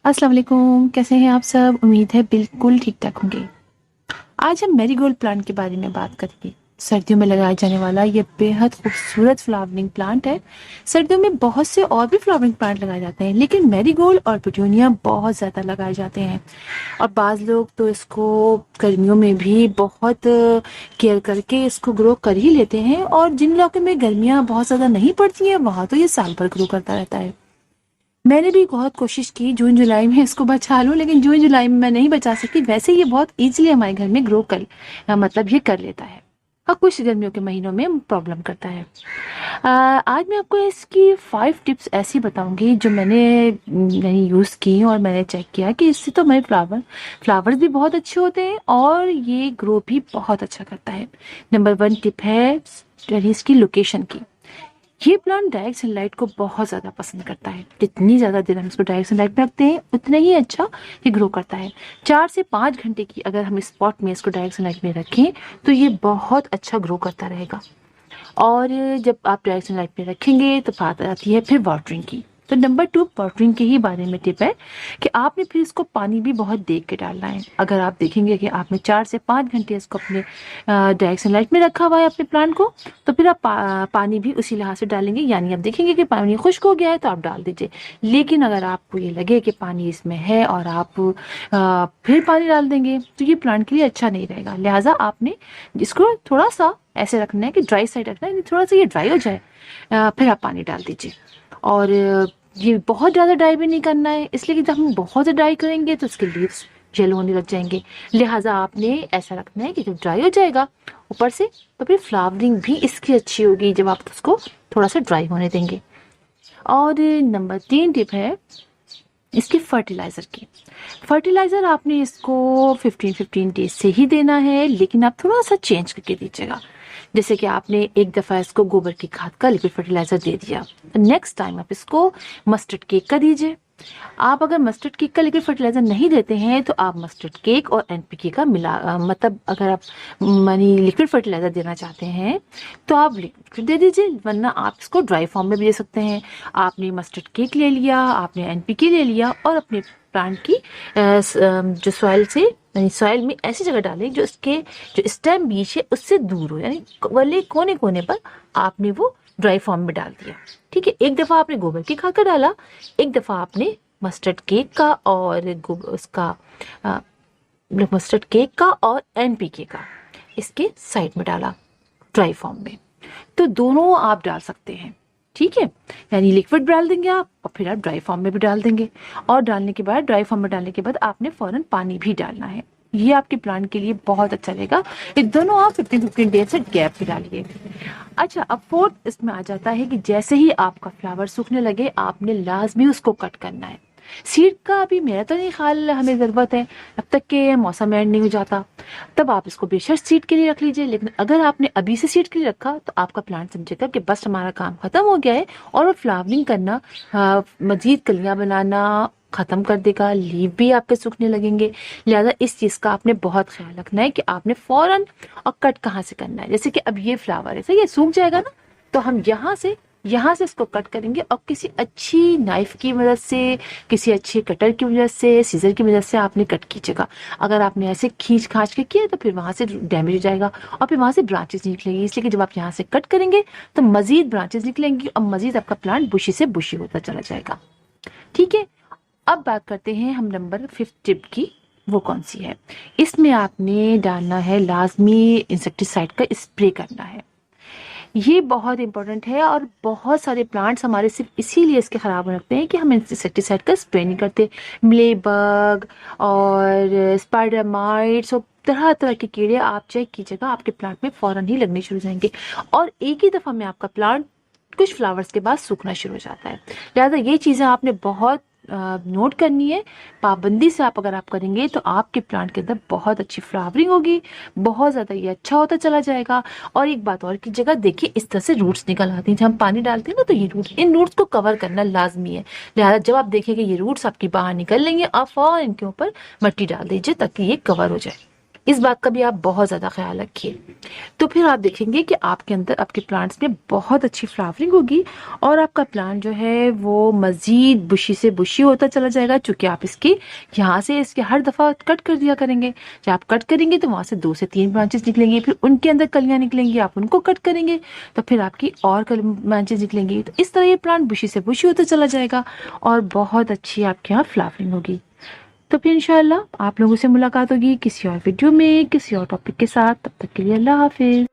अस्सलाम वालेकुम, कैसे हैं आप सब। उम्मीद है बिल्कुल ठीक ठाक होंगे। आज हम मैरीगोल्ड प्लांट के बारे में बात करेंगे। सर्दियों में लगाया जाने वाला ये बेहद खूबसूरत फ्लावरिंग प्लांट है। सर्दियों में बहुत से और भी फ्लावरिंग प्लांट लगाए जाते हैं, लेकिन मैरीगोल्ड और पिटूनिया बहुत ज़्यादा लगाए जाते हैं। और बाज़ लोग तो इसको गर्मियों में भी बहुत केयर करके इसको ग्रो कर ही लेते हैं, और जिन इलाकों में गर्मियाँ बहुत ज़्यादा नहीं पड़ती हैं वहाँ तो ये साल भर ग्रो करता रहता है। मैंने भी बहुत कोशिश की जून जुलाई में इसको बचा लूं, लेकिन जून जुलाई में मैं नहीं बचा सकी। वैसे ये बहुत इजीली हमारे घर में ग्रो कर मतलब ये कर लेता है। और कुछ गर्मियों के महीनों में प्रॉब्लम करता है। आज मैं आपको इसकी 5 टिप्स ऐसी बताऊंगी जो मैंने यूज़ की और मैंने चेक किया कि इससे तो हमारे फ्लावर्स भी बहुत अच्छे होते हैं और ये ग्रो भी बहुत अच्छा करता है। नंबर 1 टिप है इसकी लोकेशन की। ये प्लांट डायरेक्ट सनलाइट को बहुत ज़्यादा पसंद करता है। जितनी ज़्यादा देर हम इसको डायरेक्ट सनलाइट में रखते हैं उतना ही अच्छा ये ग्रो करता है। 4 से 5 घंटे की अगर हम इस स्पॉट में इसको डायरेक्ट सनलाइट में रखें तो ये बहुत अच्छा ग्रो करता रहेगा। और जब आप डायरेक्ट सनलाइट में रखेंगे तो बात आती है फिर वाटरिंग की। तो नंबर 2 वाटरिंग के ही बारे में टिप है कि आपने फिर इसको पानी भी बहुत देख के डालना है। अगर आप देखेंगे कि आपने 4 से 5 घंटे इसको अपने डायरेक्ट सनलाइट में रखा हुआ है अपने प्लांट को, तो फिर आप पानी भी उसी लिहाज से डालेंगे। यानी आप देखेंगे कि पानी खुश्क हो गया है तो आप डाल दीजिए। लेकिन अगर आपको ये लगे कि पानी इसमें है और आप फिर पानी डाल देंगे तो ये प्लांट के लिए अच्छा नहीं रहेगा। लिहाजा आपने इसको थोड़ा सा ऐसे रखना है कि ड्राई साइड रखना है, थोड़ा सा ये ड्राई हो जाए फिर आप पानी डाल दीजिए। और ये बहुत ज़्यादा ड्राई भी नहीं करना है, इसलिए कि जब हम बहुत ज़्यादा ड्राई करेंगे तो इसके लीव्स येलो होने लग जाएंगे। लिहाजा आपने ऐसा रखना है कि जब ड्राई हो जाएगा ऊपर से तो फिर फ्लावरिंग भी इसकी अच्छी होगी जब आप उसको थोड़ा सा ड्राई होने देंगे। और नंबर 3 टिप है इसकी फर्टिलाइज़र की। फर्टिलाइज़र आपने इसको 15-15 डेज से ही देना है, लेकिन आप थोड़ा सा चेंज करके दीजिएगा। जैसे कि आपने एक दफ़ा इसको गोबर की खाद का लिक्विड फर्टिलाइज़र दे दिया, नेक्स्ट टाइम आप इसको मस्टर्ड केक का दीजिए। आप अगर मस्टर्ड केक का लिक्विड फर्टिलाइज़र नहीं देते हैं तो आप मस्टर्ड केक और एनपीके का मतलब अगर आप मनी लिक्विड फर्टिलाइज़र देना चाहते हैं तो आप लिक्विड दे दीजिए, वरना आप इसको ड्राई फॉर्म में भी दे सकते हैं। आपने मस्टर्ड केक ले लिया, आपने एनपीके ले लिया और अपने प्लांट की जो सॉइल से यानी सॉइल में ऐसी जगह डालें जो इसके जो स्टेम बीच है उससे दूर हो, यानी वाले कोने कोने पर आपने वो ड्राई फॉर्म में डाल दिया। ठीक है, एक दफ़ा आपने गोबर की खाद का डाला, एक दफ़ा आपने मस्टर्ड केक का और उसका मस्टर्ड केक का और एनपीके का इसके साइड में डाला ड्राई फॉर्म में। तो दोनों आप डाल सकते हैं। ठीक है, यानी लिक्विड डाल देंगे आप और फिर आप ड्राई फॉर्म में भी डाल देंगे। और डालने के बाद ड्राई फॉर्म में डालने के बाद आपने फौरन पानी भी डालना है। ये आपके प्लांट के लिए बहुत अच्छा रहेगा। ये दोनों आप 15-15 डेज से गैप पे डालिए। अच्छा, अब 4th इसमें आ जाता है कि जैसे ही आपका फ्लावर सूखने लगे आपने लाजमी उसको कट करना है। सीड का अभी मेरा तो नहीं ख्याल हमें ज़रूरत है, जब तक कि मौसम एंड नहीं हो जाता तब आप इसको बेशक सीड के लिए रख लीजिए। लेकिन अगर आपने अभी से सीड के लिए रखा तो आपका प्लांट समझेगा कि बस हमारा काम खत्म हो गया है और वो फ्लावरिंग करना, मजीद कलियां बनाना खत्म कर देगा, लीव भी आपके सूखने लगेंगे। लिहाजा इस चीज़ का आपने बहुत ख्याल रखना है कि आपने फौरन और कट कहाँ से करना है। जैसे कि अब ये फ्लावर है सही, ये सूख जाएगा ना, तो हम यहाँ से इसको कट करेंगे और किसी अच्छी नाइफ की मदद से, किसी अच्छे कटर की मदद से, सीजर की मदद से आपने कट कीजिएगा। अगर आपने ऐसे खींच खांच के किया तो फिर वहाँ से डैमेज हो जाएगा और फिर वहाँ से ब्रांचेस निकलेंगी। इसलिए कि जब आप यहाँ से कट करेंगे तो मजीद ब्रांचेस निकलेंगी और मजीद आपका प्लांट बुशी से बुशी होता चला जाएगा। ठीक है, अब बात करते हैं हम नंबर 5th टिप की। वो कौन सी है? इसमें आपने डालना है लाजमी इंसेक्टिसाइड का स्प्रे करना है। ये बहुत इंपॉर्टेंट है और बहुत सारे प्लांट्स हमारे सिर्फ इसीलिए इसके ख़राब हो रखते हैं कि हम इंसेक्टिसाइड का स्प्रे नहीं करते। मिलेबग और स्पाइडर माइट्स और तरह तरह के कीड़े आप चेक कीजिएगा आपके प्लांट में फ़ौरन ही लगने शुरू हो जाएंगे और एक ही दफ़ा में आपका प्लांट कुछ फ्लावर्स के बाद सूखना शुरू हो जाता है। लिहाजा ये चीज़ें आपने बहुत नोट करनी है। पाबंदी से अगर आप करेंगे तो आपके प्लांट के अंदर बहुत अच्छी फ्लावरिंग होगी, बहुत ज़्यादा ये अच्छा होता चला जाएगा। और एक बात और की जगह देखिए, इस तरह से रूट्स निकल आती हैं जब हम पानी डालते हैं ना, तो ये रूट्स, इन रूट्स को कवर करना लाजमी है। लिहाजा जब आप देखेंगे ये रूट्स आपकी बाहर निकल लेंगे, आप फौरन इनके ऊपर मिट्टी डाल दीजिए ताकि ये कवर हो जाए। इस बात का भी आप बहुत ज़्यादा ख्याल रखिए। तो फिर आप देखेंगे कि आपके अंदर, आपके प्लांट्स में बहुत अच्छी फ्लावरिंग होगी और आपका प्लांट जो है वो मज़ीद बुशी से बुशी होता चला जाएगा, चूँकि आप इसकी यहाँ से इसके हर दफ़ा कट कर दिया करेंगे। जब आप कट करेंगे तो वहाँ से 2 से 3 ब्रांचेस निकलेंगी, फिर उनके अंदर कलियाँ निकलेंगी, आप उनको कट करेंगे तो फिर आपकी और ब्रांचेस निकलेंगी। तो इस तरह ये प्लांट बुशी से बुशी होता चला जाएगा और बहुत अच्छी आपके यहाँ फ्लावरिंग होगी। तो फिर इंशाल्लाह आप लोगों से मुलाकात होगी किसी और वीडियो में, किसी और टॉपिक के साथ। तब तक के लिए अल्लाह हाफिज।